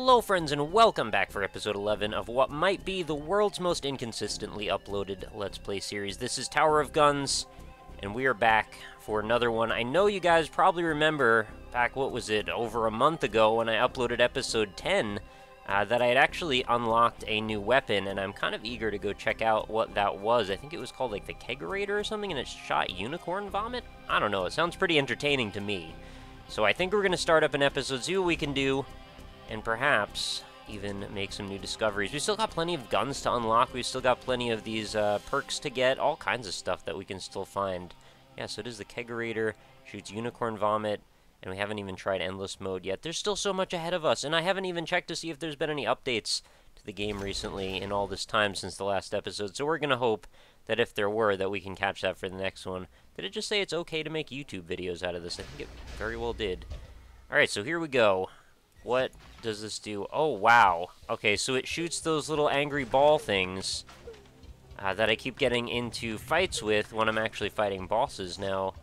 Hello friends and welcome back for episode 11 of what might be the world's most inconsistently uploaded Let's Play series. This is Tower of Guns, and we are back for another one. I know you guys probably remember back, what was it, over a month ago when I uploaded episode 10, that I had actually unlocked a new weapon, and I'm kind of eager to go check out what that was. I think it was called like the Kegerator or something, and it shot unicorn vomit? I don't know, it sounds pretty entertaining to me. So I think we're going to start up an episode, see what we can do, and perhaps even make some new discoveries. We still got plenty of guns to unlock. We've still got plenty of these perks to get. All kinds of stuff that we can still find. Yeah, so it is the Kegerator, shoots unicorn vomit, and we haven't even tried endless mode yet. There's still so much ahead of us, and I haven't even checked to see if there's been any updates to the game recently in all this time since the last episode. So we're going to hope that if there were, that we can catch that for the next one. Did it just say it's okay to make YouTube videos out of this? I think it very well did. Alright, so here we go. What does this do? Oh, wow. Okay, so it shoots those little angry ball things that I keep getting into fights with when I'm actually fighting bosses. Now,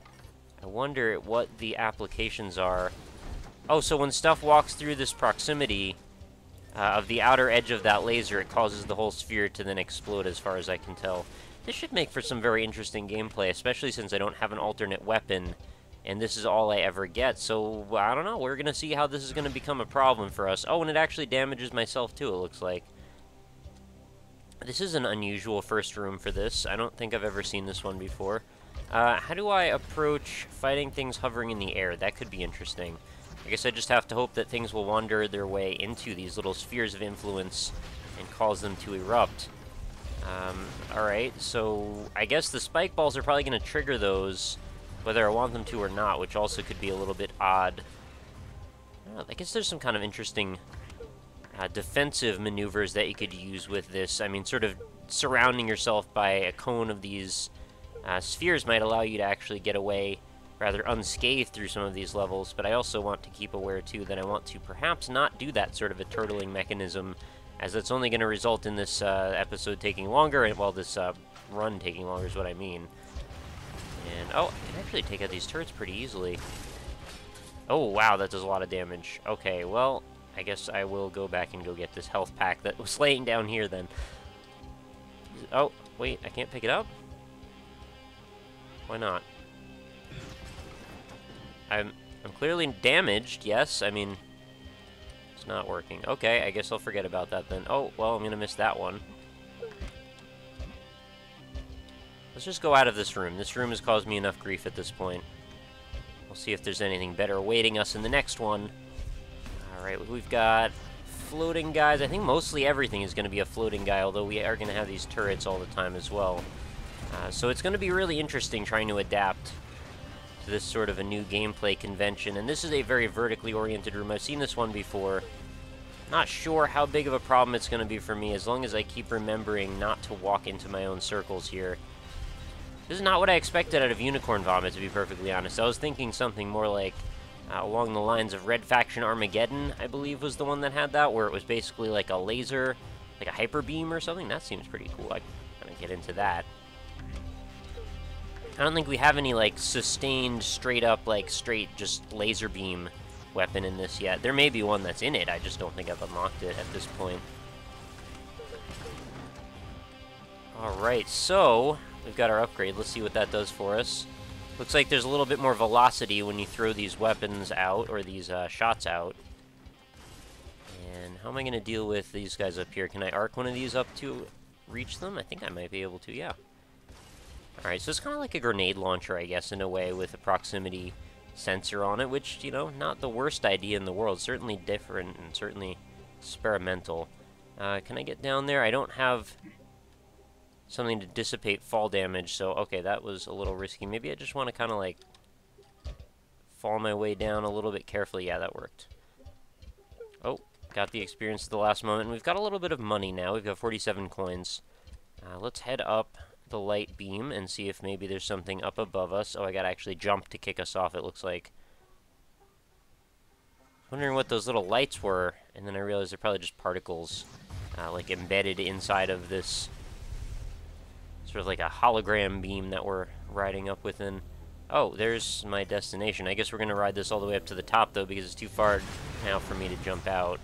I wonder what the applications are. Oh, so when stuff walks through this proximity of the outer edge of that laser, it causes the whole sphere to then explode, as far as I can tell. This should make for some very interesting gameplay, especially since I don't have an alternate weapon. And this is all I ever get, so I don't know. We're going to see how this is going to become a problem for us. Oh, and it actually damages myself too, it looks like. This is an unusual first room for this. I don't think I've ever seen this one before. How do I approach fighting things hovering in the air? That could be interesting. I guess I just have to hope that things will wander their way into these little spheres of influence and cause them to erupt. Alright, so I guess the spike balls are probably going to trigger those, whether I want them to or not, which also could be a little bit odd. I guess there's some kind of interesting defensive maneuvers that you could use with this. I mean, sort of surrounding yourself by a cone of these spheres might allow you to actually get away rather unscathed through some of these levels, but I also want to keep aware, too, that I want to perhaps not do that sort of a turtling mechanism, as it's only going to result in this episode taking longer, and, well, this run taking longer is what I mean. And, oh, I can actually take out these turrets pretty easily. Oh, wow, that does a lot of damage. Okay, well, I guess I will go back and go get this health pack that was laying down here, then. Oh, wait, I can't pick it up? Why not? I'm clearly damaged, yes. I mean, it's not working. Okay, I guess I'll forget about that, then. Oh, well, I'm going to miss that one. Let's just go out of this room. This room has caused me enough grief at this point. We'll see if there's anything better awaiting us in the next one. Alright, we've got floating guys. I think mostly everything is going to be a floating guy, although we are going to have these turrets all the time as well. So it's going to be really interesting trying to adapt to this sort of a new gameplay convention. And this is a very vertically oriented room. I've seen this one before. Not sure how big of a problem it's going to be for me, as long as I keep remembering not to walk into my own circles here. This is not what I expected out of Unicorn Vomit, to be perfectly honest. I was thinking something more like along the lines of Red Faction Armageddon, I believe was the one that had that, where it was basically like a laser, like a hyper beam or something. That seems pretty cool. I kind of get into that. I don't think we have any like sustained, straight up, like straight just laser beam weapon in this yet. There may be one that's in it. I just don't think I've unlocked it at this point. Alright, so we've got our upgrade. Let's see what that does for us. Looks like there's a little bit more velocity when you throw these weapons out, or these shots out. And how am I going to deal with these guys up here? Can I arc one of these up to reach them? I think I might be able to, yeah. Alright, so it's kind of like a grenade launcher, I guess, in a way, with a proximity sensor on it, which, you know, not the worst idea in the world. Certainly different and certainly experimental. Can I get down there? I don't have something to dissipate fall damage, so okay, that was a little risky. Maybe I just want to kind of like fall my way down a little bit carefully. Yeah, that worked. Oh, got the experience at the last moment. And we've got a little bit of money now. We've got 47 coins. Let's head up the light beam and see if maybe there's something up above us. Oh, I gotta actually jump to kick us off, it looks like. Wondering what those little lights were, and then I realized they're probably just particles like embedded inside of this sort of like a hologram beam that we're riding up within. Oh, there's my destination. I guess we're going to ride this all the way up to the top, though, because it's too far now for me to jump out.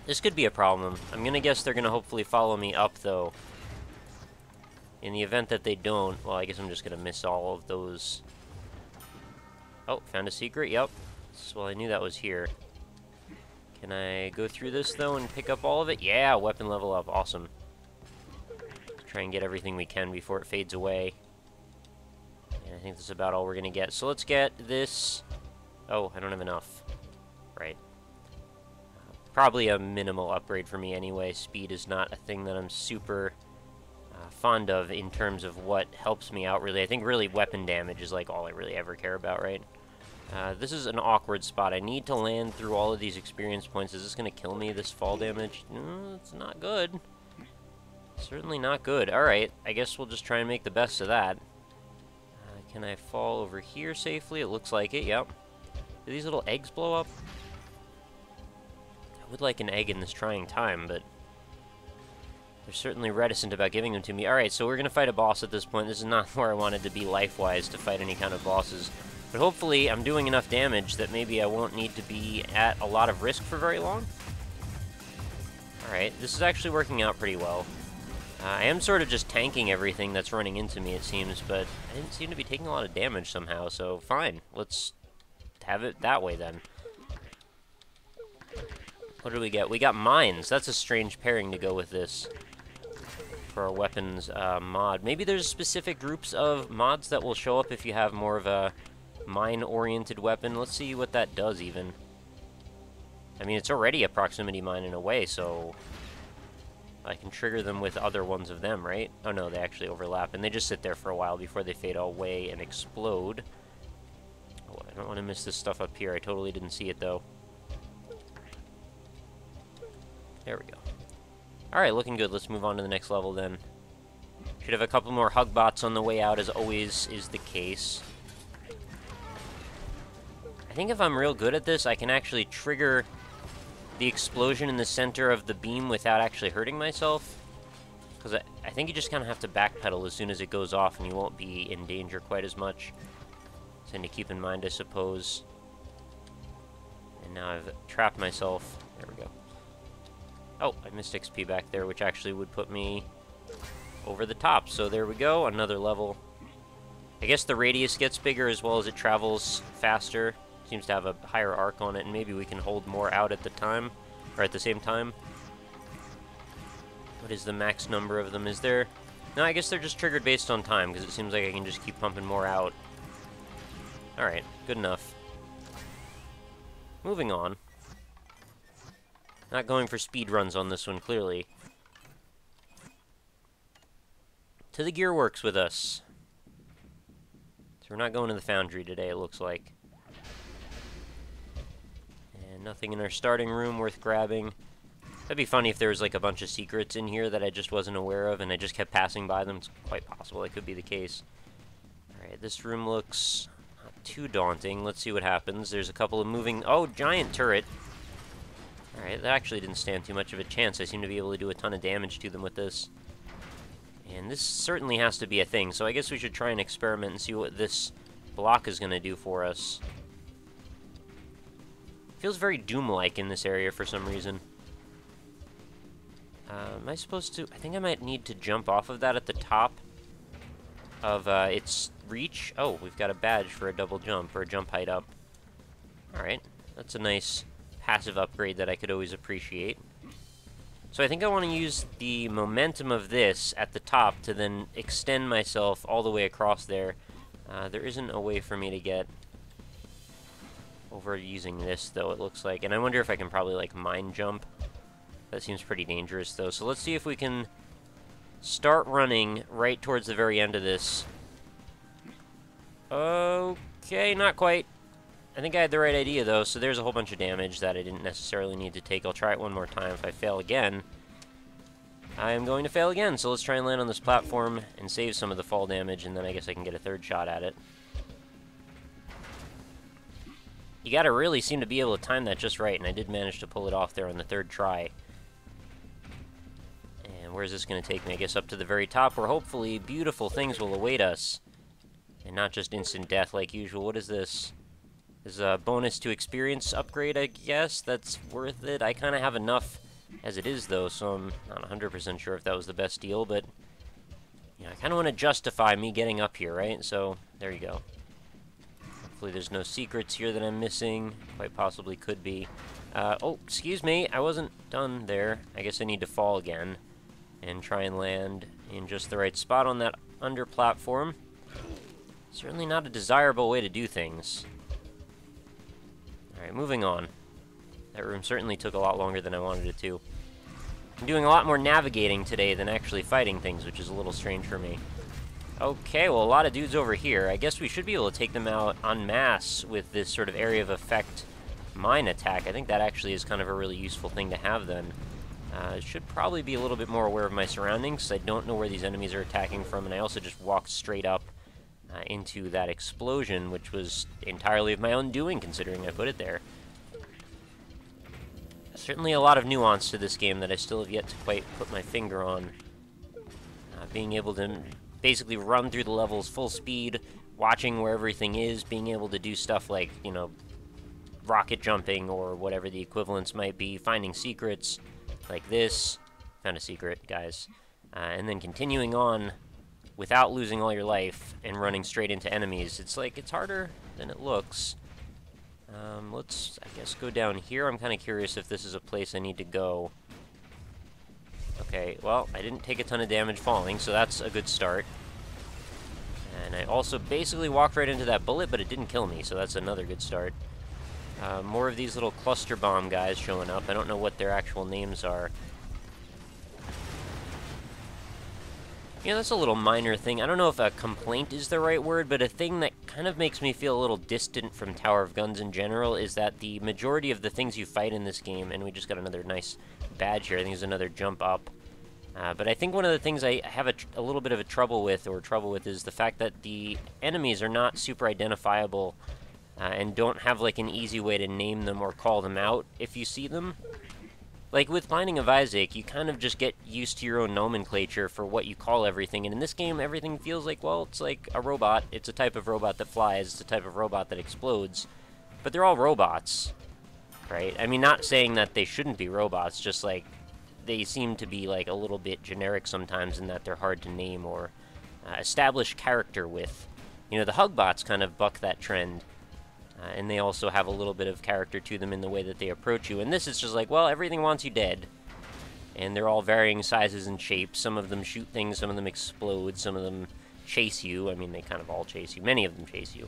This could be a problem. I'm gonna guess they're gonna hopefully follow me up, though. In the event that they don't, well, I guess I'm just gonna miss all of those. Oh, found a secret, yep. Well, I knew that was here. Can I go through this, though, and pick up all of it? Yeah, weapon level up, awesome. Try and get everything we can before it fades away. And I think that's about all we're gonna get. So let's get this. Oh, I don't have enough. Right. Probably a minimal upgrade for me anyway. Speed is not a thing that I'm super fond of in terms of what helps me out, really. I think really weapon damage is like all I really ever care about, right? This is an awkward spot. I need to land through all of these experience points. Is this going to kill me, this fall damage? It's not good. Certainly not good. Alright, I guess we'll just try and make the best of that. Can I fall over here safely? It looks like it, yep. Do these little eggs blow up? I would like an egg in this trying time, but they're certainly reticent about giving them to me. Alright, so we're going to fight a boss at this point. This is not where I wanted to be life-wise to fight any kind of bosses. But hopefully I'm doing enough damage that maybe I won't need to be at a lot of risk for very long. Alright, this is actually working out pretty well. I am sort of just tanking everything that's running into me, it seems, but I didn't seem to be taking a lot of damage somehow, so fine. Let's have it that way, then. What do we get? We got mines. That's a strange pairing to go with this for our weapons mod. Maybe there's specific groups of mods that will show up if you have more of a mine-oriented weapon. Let's see what that does, even. I mean, it's already a proximity mine in a way, so I can trigger them with other ones of them, right? Oh no, they actually overlap, and they just sit there for a while before they fade away and explode. Oh, I don't want to miss this stuff up here. I totally didn't see it, though. There we go. Alright, looking good. Let's move on to the next level, then. Should have a couple more hug bots on the way out, as always is the case. I think if I'm real good at this, I can actually trigger the explosion in the center of the beam without actually hurting myself. Because I think you just kind of have to backpedal as soon as it goes off, and you won't be in danger quite as much. Something to keep in mind, I suppose. And now I've trapped myself. There we go. Oh, I missed XP back there, which actually would put me over the top. So there we go, another level. I guess the radius gets bigger as well as it travels faster. Seems to have a higher arc on it, and maybe we can hold more out at the time, or at the same time. What is the max number of them? Is there... No, I guess they're just triggered based on time, because it seems like I can just keep pumping more out. Alright, good enough. Moving on. Not going for speed runs on this one, clearly. To the Gearworks with us. So we're not going to the Foundry today, it looks like. And nothing in our starting room worth grabbing. That'd be funny if there was like a bunch of secrets in here that I just wasn't aware of and I just kept passing by them. It's quite possible that could be the case. Alright, this room looks not too daunting. Let's see what happens. There's a couple of moving... Oh, giant turret! Alright, that actually didn't stand too much of a chance. I seem to be able to do a ton of damage to them with this. And this certainly has to be a thing, so I guess we should try and experiment and see what this block is going to do for us. Feels very Doom-like in this area for some reason. Am I supposed to... I think I might need to jump off of that at the top of its reach. Oh, we've got a badge for a double jump, or a jump height up. Alright, that's a nice passive upgrade that I could always appreciate. So I think I want to use the momentum of this at the top to then extend myself all the way across there. There isn't a way for me to get over using this, though, it looks like. And I wonder if I can probably, like, mine jump. That seems pretty dangerous, though. So let's see if we can start running right towards the very end of this. Okay, not quite. I think I had the right idea, though, so there's a whole bunch of damage that I didn't necessarily need to take. I'll try it one more time. If I fail again, I am going to fail again. So let's try and land on this platform and save some of the fall damage, and then I guess I can get a third shot at it. You gotta really seem to be able to time that just right, and I did manage to pull it off there on the third try. And where's this going to take me? I guess up to the very top, where hopefully beautiful things will await us. And not just instant death like usual. What is this? This is a bonus to experience upgrade, I guess. That's worth it. I kind of have enough as it is, though, so I'm not 100% sure if that was the best deal, but, you know, I kind of want to justify me getting up here, right? So, there you go. Hopefully there's no secrets here that I'm missing. Quite possibly could be. Oh, excuse me, I wasn't done there. I guess I need to fall again and try and land in just the right spot on that under platform. Certainly not a desirable way to do things. Alright, moving on. That room certainly took a lot longer than I wanted it to. I'm doing a lot more navigating today than actually fighting things, which is a little strange for me. Okay, well, a lot of dudes over here. I guess we should be able to take them out en masse with this sort of area of effect mine attack. I think that actually is kind of a really useful thing to have then. Should probably be a little bit more aware of my surroundings, I don't know where these enemies are attacking from, and I also just walked straight up into that explosion, which was entirely of my own doing, considering I put it there. Certainly a lot of nuance to this game that I still have yet to quite put my finger on. Being able to basically run through the levels full speed, watching where everything is, being able to do stuff like, you know, rocket jumping or whatever the equivalents might be, finding secrets like this. Found a secret, guys. And then continuing on without losing all your life and running straight into enemies. It's like, it's harder than it looks. Let's, I guess, go down here. I'm kind of curious if this is a place I need to go. Okay, well, I didn't take a ton of damage falling, so that's a good start. And I also basically walked right into that bullet, but it didn't kill me, so that's another good start. More of these little cluster bomb guys showing up. I don't know what their actual names are. Yeah, that's a little minor thing. I don't know if a complaint is the right word, but a thing that kind of makes me feel a little distant from Tower of Guns in general is that the majority of the things you fight in this game, and we just got another nice badge here. I think there's another jump up. But I think one of the things I have a little bit of a trouble with is the fact that the enemies are not super identifiable and don't have like an easy way to name them or call them out if you see them. Like with Binding of Isaac, you kind of just get used to your own nomenclature for what you call everything, and in this game everything feels like, well, it's like a robot, it's a type of robot that flies, it's a type of robot that explodes, but they're all robots, right? I mean, not saying that they shouldn't be robots, just like, they seem to be like a little bit generic sometimes in that they're hard to name or establish character with. You know, the Hugbots kind of buck that trend. And they also have a little bit of character to them in the way that they approach you. And this is just like, well, everything wants you dead. And they're all varying sizes and shapes. Some of them shoot things, some of them explode, some of them chase you. I mean, they kind of all chase you. Many of them chase you.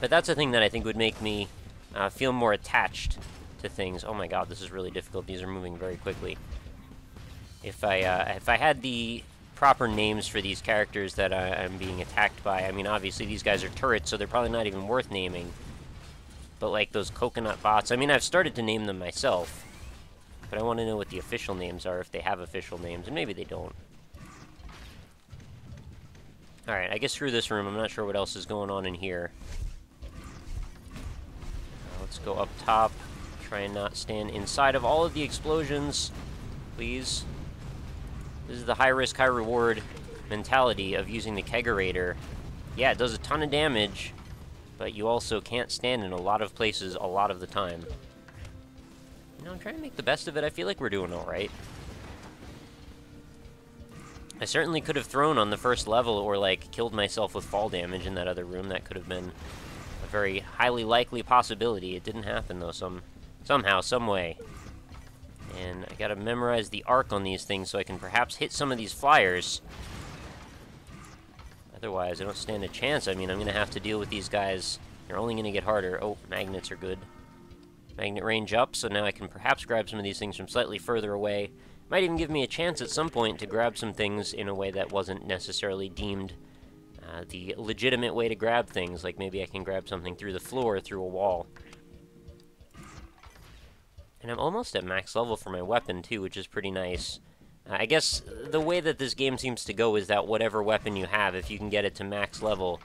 But that's a thing that I think would make me feel more attached to things. Oh my god, this is really difficult. These are moving very quickly. If I had the proper names for these characters that I'm being attacked by. I mean, obviously these guys are turrets, so they're probably not even worth naming. But like those coconut bots, I mean, I've started to name them myself. But I want to know what the official names are, if they have official names, and maybe they don't. Alright, I guess through this room, I'm not sure what else is going on in here. Let's go up top. Try and not stand inside of all of the explosions, please. This is the high-risk, high-reward mentality of using the kegerator. Yeah, it does a ton of damage, but you also can't stand in a lot of places a lot of the time. You know, I'm trying to make the best of it. I feel like we're doing alright. I certainly could have thrown on the first level or, like, killed myself with fall damage in that other room. That could have been a very highly likely possibility. It didn't happen, though, somehow, some way. And I gotta memorize the arc on these things so I can perhaps hit some of these flyers. Otherwise, I don't stand a chance. I mean, I'm gonna have to deal with these guys. They're only gonna get harder. Oh, magnets are good. Magnet range up, so now I can perhaps grab some of these things from slightly further away. Might even give me a chance at some point to grab some things in a way that wasn't necessarily deemed the legitimate way to grab things. Like maybe I can grab something through the floor, through a wall. And I'm almost at max level for my weapon, too, which is pretty nice. I guess the way that this game seems to go is that whatever weapon you have, if you can get it to max level,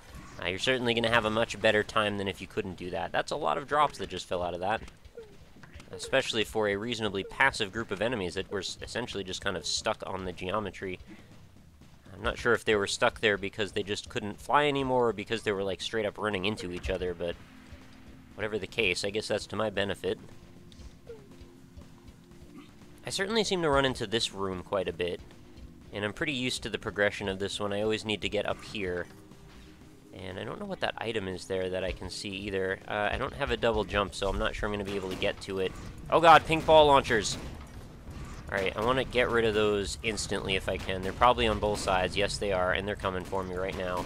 you're certainly going to have a much better time than if you couldn't do that. That's a lot of drops that just fell out of that. Especially for a reasonably passive group of enemies that were essentially just kind of stuck on the geometry. I'm not sure if they were stuck there because they just couldn't fly anymore or because they were, like, straight up running into each other, but whatever the case, I guess that's to my benefit. I certainly seem to run into this room quite a bit, and I'm pretty used to the progression of this one. I always need to get up here. And I don't know what that item is there that I can see either. I don't have a double jump, so I'm not sure I'm going to be able to get to it. Oh god, pink ball launchers! Alright, I want to get rid of those instantly if I can. They're probably on both sides. Yes, they are, and they're coming for me right now.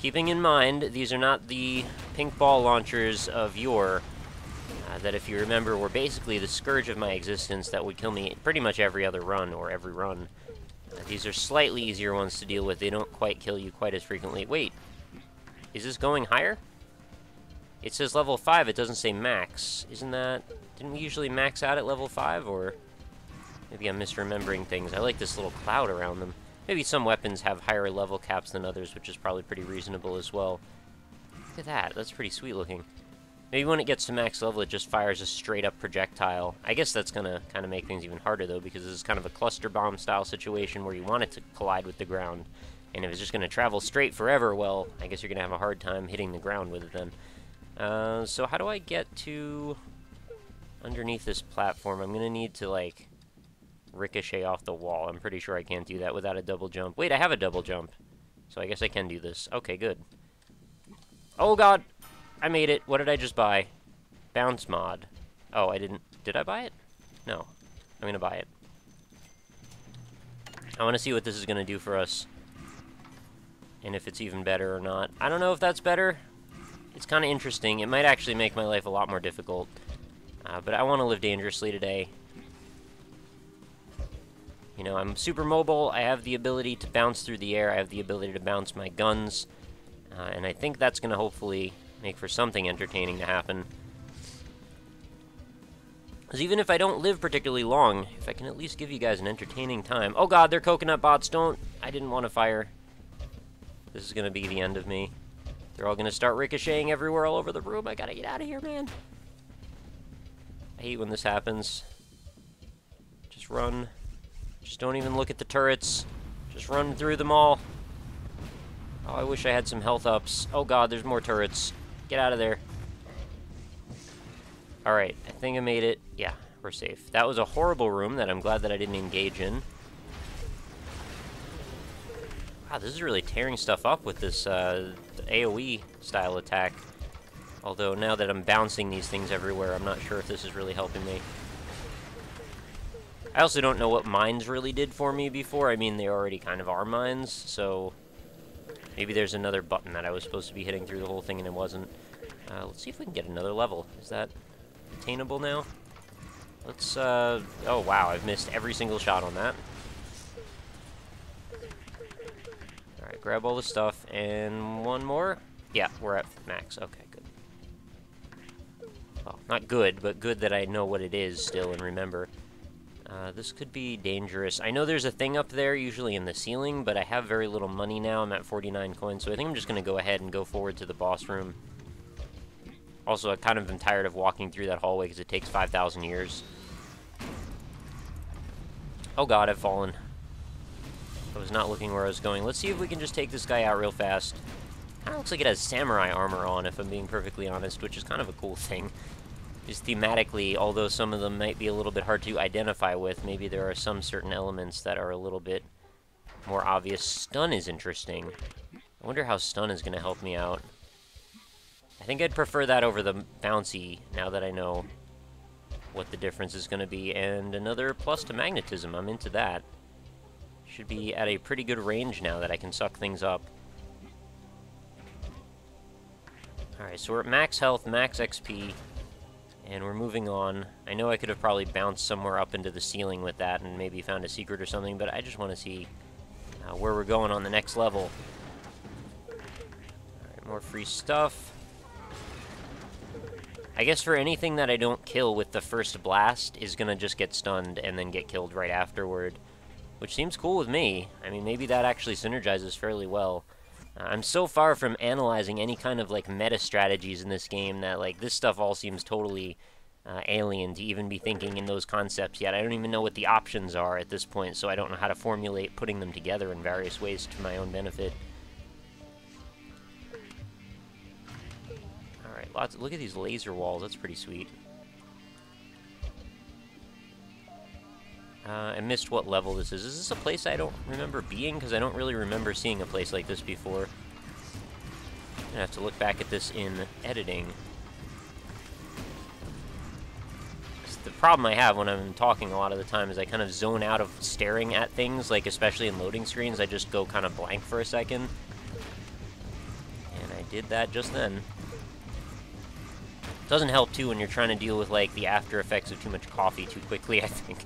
Keeping in mind, these are not the pink ball launchers of yore, that if you remember were basically the scourge of my existence that would kill me pretty much every other run, or every run. These are slightly easier ones to deal with. They don't quite kill you quite as frequently. Wait, is this going higher? It says level 5, it doesn't say max. Isn't that... Didn't we usually max out at level 5, or... Maybe I'm misremembering things. I like this little cloud around them. Maybe some weapons have higher level caps than others, which is probably pretty reasonable as well. Look at that, that's pretty sweet looking. Maybe when it gets to max level, it just fires a straight-up projectile. I guess that's gonna kind of make things even harder, though, because this is kind of a cluster bomb style situation where you want it to collide with the ground. And if it's just gonna travel straight forever, well, I guess you're gonna have a hard time hitting the ground with it then. So how do I get to underneath this platform? I'm gonna need to, like, ricochet off the wall. I'm pretty sure I can't do that without a double jump. Wait, I have a double jump. So I guess I can do this. Okay, good. Oh god! I made it. What did I just buy? Bounce mod. Oh, I didn't... Did I buy it? No. I'm gonna buy it. I want to see what this is gonna do for us. And if it's even better or not. I don't know if that's better. It's kind of interesting. It might actually make my life a lot more difficult. But I want to live dangerously today. You know, I'm super mobile. I have the ability to bounce through the air. I have the ability to bounce my guns. And I think that's gonna hopefully make for something entertaining to happen. Because even if I don't live particularly long, if I can at least give you guys an entertaining time... Oh god, they're coconut bots, don't... I didn't want to fire. This is gonna be the end of me. They're all gonna start ricocheting everywhere all over the room. I gotta get out of here, man. I hate when this happens. Just run. Just don't even look at the turrets. Just run through them all. Oh, I wish I had some health ups. Oh god, there's more turrets. Get out of there. Alright, I think I made it. Yeah, we're safe. That was a horrible room that I'm glad that I didn't engage in. Wow, this is really tearing stuff up with this AoE style attack. Although now that I'm bouncing these things everywhere, I'm not sure if this is really helping me. I also don't know what mines really did for me before. I mean, they already kind of are mines, so... Maybe there's another button that I was supposed to be hitting through the whole thing and it wasn't. Let's see if we can get another level. Is that attainable now? Let's, oh wow, I've missed every single shot on that. Alright, grab all the stuff, and one more. Yeah, we're at max. Okay, good. Well, not good, but good that I know what it is still and remember. This could be dangerous. I know there's a thing up there, usually in the ceiling, but I have very little money now. I'm at 49 coins, so I think I'm just going to go ahead and go forward to the boss room. Also, I kind of am tired of walking through that hallway because it takes 5,000 years. Oh god, I've fallen. I was not looking where I was going. Let's see if we can just take this guy out real fast. Kind of looks like it has samurai armor on, if I'm being perfectly honest, which is kind of a cool thing. Just thematically, although some of them might be a little bit hard to identify with, maybe there are some certain elements that are a little bit more obvious. Stun is interesting. I wonder how stun is going to help me out. I think I'd prefer that over the bouncy, now that I know what the difference is going to be. And another plus to magnetism, I'm into that. Should be at a pretty good range now that I can suck things up. Alright, so we're at max health, max XP. And we're moving on. I know I could have probably bounced somewhere up into the ceiling with that and maybe found a secret or something, but I just want to see where we're going on the next level. Alright, more free stuff. I guess for anything that I don't kill with the first blast is gonna just get stunned and then get killed right afterward. Which seems cool with me. I mean, maybe that actually synergizes fairly well. I'm so far from analyzing any kind of, like, meta strategies in this game that, like, this stuff all seems totally alien to even be thinking in those concepts yet. I don't even know what the options are at this point, so I don't know how to formulate putting them together in various ways to my own benefit. Alright, look at these laser walls. That's pretty sweet. I missed what level this is. Is this a place I don't remember being? Because I don't really remember seeing a place like this before. I have to look back at this in editing. The problem I have when I'm talking a lot of the time is I kind of zone out of staring at things, like especially in loading screens. I just go kind of blank for a second. And I did that just then. Doesn't help, too, when you're trying to deal with, like, the after effects of too much coffee too quickly, I think.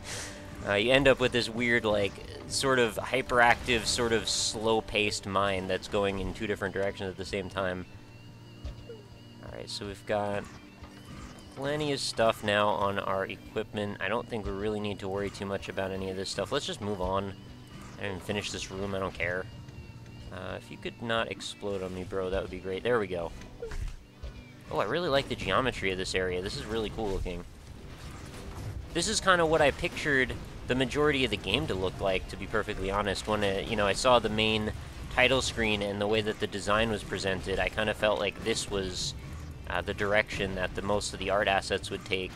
You end up with this weird, like, sort of hyperactive, sort of slow-paced mind that's going in two different directions at the same time. Alright, so we've got plenty of stuff now on our equipment. I don't think we really need to worry too much about any of this stuff. Let's just move on and finish this room. I don't care. If you could not explode on me, bro, that would be great. There we go. Oh, I really like the geometry of this area. This is really cool looking. This is kind of what I pictured the majority of the game to look like, to be perfectly honest. When, you know, I saw the main title screen and the way that the design was presented, I kind of felt like this was the direction that most of the art assets would take,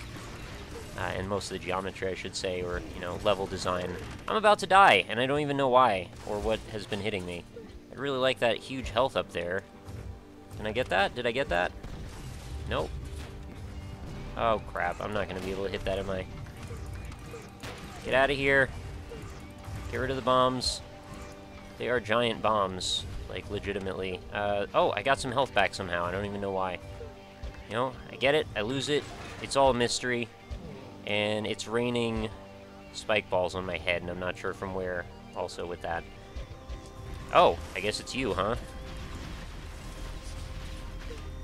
and most of the geometry, I should say, or, you know, level design. I'm about to die, and I don't even know why, or what has been hitting me. I really like that huge health up there. Can I get that? Did I get that? Nope. Oh, crap. I'm not going to be able to hit that, am I? Get out of here. Get rid of the bombs. They are giant bombs, like, legitimately. Oh, I got some health back somehow. I don't even know why. You know, I get it. I lose it. It's all a mystery. And it's raining spike balls on my head, and I'm not sure from where also with that. Oh, I guess it's you, huh?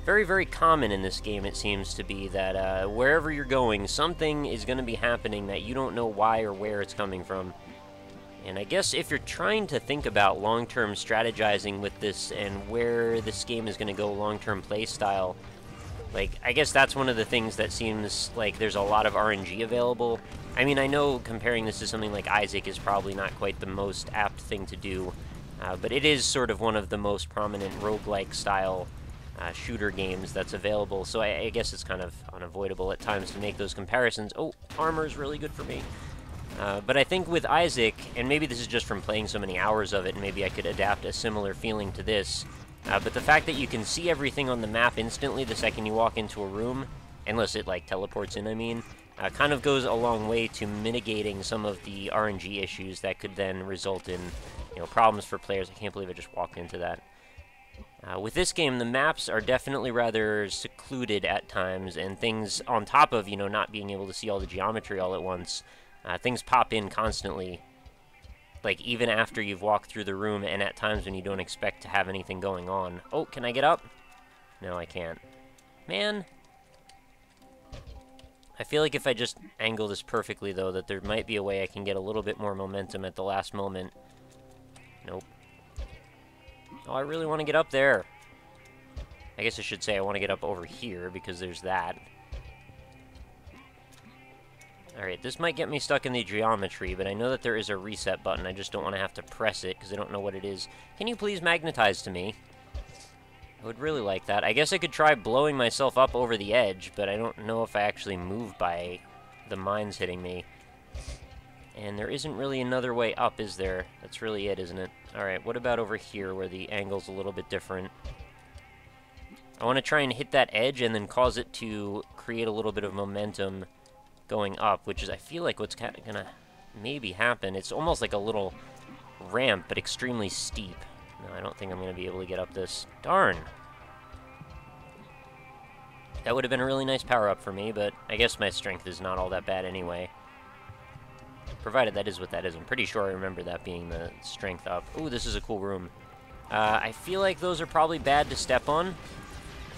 Very, very common in this game, it seems to be, that wherever you're going, something is going to be happening that you don't know why or where it's coming from. And I guess if you're trying to think about long-term strategizing with this and where this game is going to go long-term play style, like, I guess that's one of the things that seems like there's a lot of RNG available. I mean, I know comparing this to something like Isaac is probably not quite the most apt thing to do, but it is sort of one of the most prominent roguelike style shooter games that's available, so I guess it's kind of unavoidable at times to make those comparisons. Oh, armor is really good for me. But I think with Isaac, and maybe this is just from playing so many hours of it, and maybe I could adapt a similar feeling to this, but the fact that you can see everything on the map instantly the second you walk into a room, unless it, like, teleports in, I mean, kind of goes a long way to mitigating some of the RNG issues that could then result in, you know, problems for players. I can't believe I just walked into that. With this game, the maps are definitely rather secluded at times, and things on top of, you know, not being able to see all the geometry all at once, things pop in constantly, like, even after you've walked through the room, and at times when you don't expect to have anything going on. Oh, can I get up? No, I can't. Man. I feel like if I just angle this perfectly, though, that there might be a way I can get a little bit more momentum at the last moment. Nope. Oh, I really want to get up there. I guess I should say I want to get up over here, because there's that. Alright, this might get me stuck in the geometry, but I know that there is a reset button. I just don't want to have to press it, because I don't know what it is. Can you please magnetize to me? I would really like that. I guess I could try blowing myself up over the edge, but I don't know if I actually move by the mines hitting me. And there isn't really another way up, is there? That's really it, isn't it? Alright, what about over here, where the angle's a little bit different? I want to try and hit that edge and then cause it to create a little bit of momentum going up, which is, I feel like, what's gonna maybe happen. It's almost like a little ramp, but extremely steep. No, I don't think I'm gonna be able to get up this. Darn! That would have been a really nice power-up for me, but I guess my strength is not all that bad anyway. Provided that is what that is. I'm pretty sure I remember that being the strength up. Ooh, this is a cool room. I feel like those are probably bad to step on.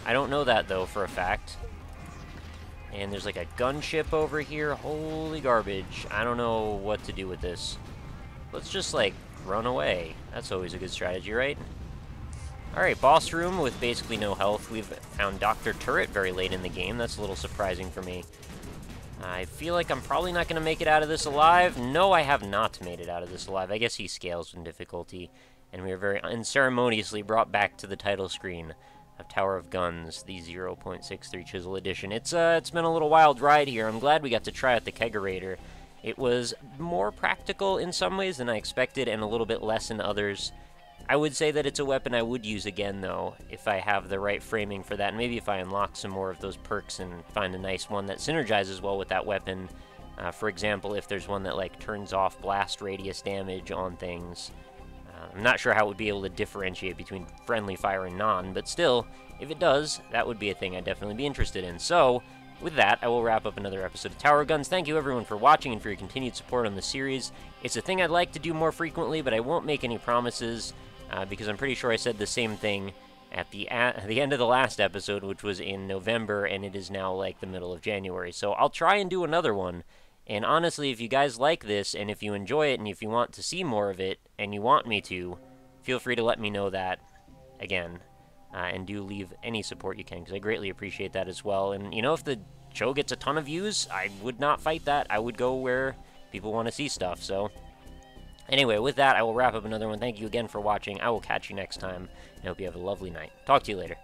I don't know that, though, for a fact. And there's like a gunship over here. Holy garbage. I don't know what to do with this. Let's just, like, run away. That's always a good strategy, right? Alright, boss room with basically no health. We've found Dr. Turret very late in the game. That's a little surprising for me. I feel like I'm probably not going to make it out of this alive. No, I have not made it out of this alive. I guess he scales in difficulty. And we are very unceremoniously brought back to the title screen of Tower of Guns, the 0.63 Chisel Edition. It's been a little wild ride here. I'm glad we got to try out the Kegerator. It was more practical in some ways than I expected, and a little bit less in others. I would say that it's a weapon I would use again, though, if I have the right framing for that. And maybe if I unlock some more of those perks and find a nice one that synergizes well with that weapon. For example, if there's one that, like, turns off blast radius damage on things. I'm not sure how it would be able to differentiate between friendly fire and non, but still, if it does, that would be a thing I'd definitely be interested in. So, with that, I will wrap up another episode of Tower of Guns. Thank you everyone for watching and for your continued support on the series. It's a thing I'd like to do more frequently, but I won't make any promises, because I'm pretty sure I said the same thing at the end of the last episode, which was in November, and it is now like the middle of January. So I'll try and do another one. And honestly, if you guys like this, and if you enjoy it, and if you want to see more of it, and you want me to, feel free to let me know that again. And do leave any support you can, because I greatly appreciate that as well. And, you know, if the show gets a ton of views, I would not fight that. I would go where people want to see stuff. So, anyway, with that, I will wrap up another one. Thank you again for watching. I will catch you next time. I hope you have a lovely night. Talk to you later.